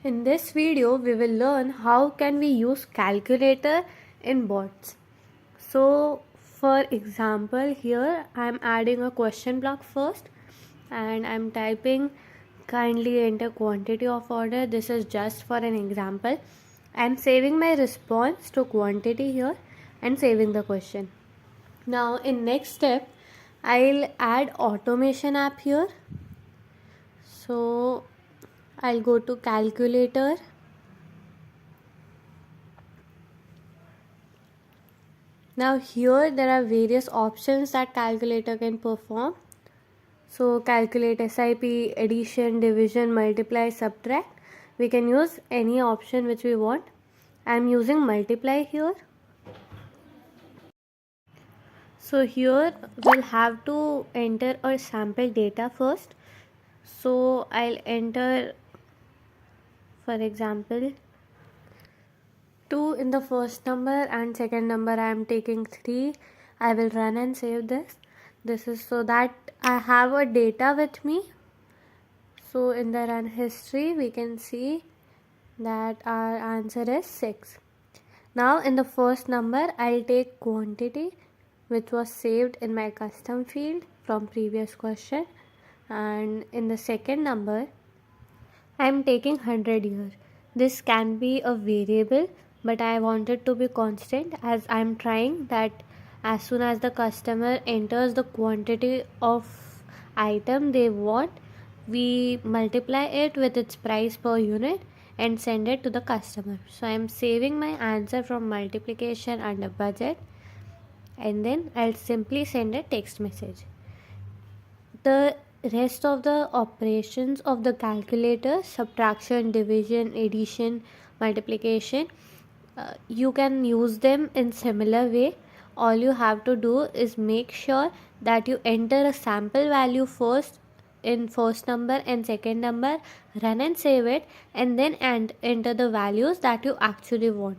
In this video, we will learn how can we use calculator in bots. So for example, here I am adding a question block first and I am typing kindly enter quantity of order. This is just for an example. I am saving my response to quantity here and saving the question. Now in next step, I'll add automation app here. So I'll go to calculator. Now here there are various options that calculator can perform. So calculate SIP, addition, division, multiply, subtract. We can use any option which we want. I am using multiply here. So here we'll have to enter our sample data first. So I'll enter, for example, 2 in the first number and second number I am taking 3. I will run and save this. This is so that I have a data with me. So in the run history we can see that our answer is 6. Now in the first number I'll take quantity which was saved in my custom field from previous question, and in the second number I am taking 100 here. This can be a variable, but I want it to be constant as I am trying that as soon as the customer enters the quantity of item they want, we multiply it with its price per unit and send it to the customer. So I am saving my answer from multiplication under budget, and then I'll simply send a text message. The rest of the operations of the calculator, subtraction, division, addition, multiplication, you can use them in similar way. All you have to do is make sure that you enter a sample value first in first number and second number, run and save it, and then enter the values that you actually want.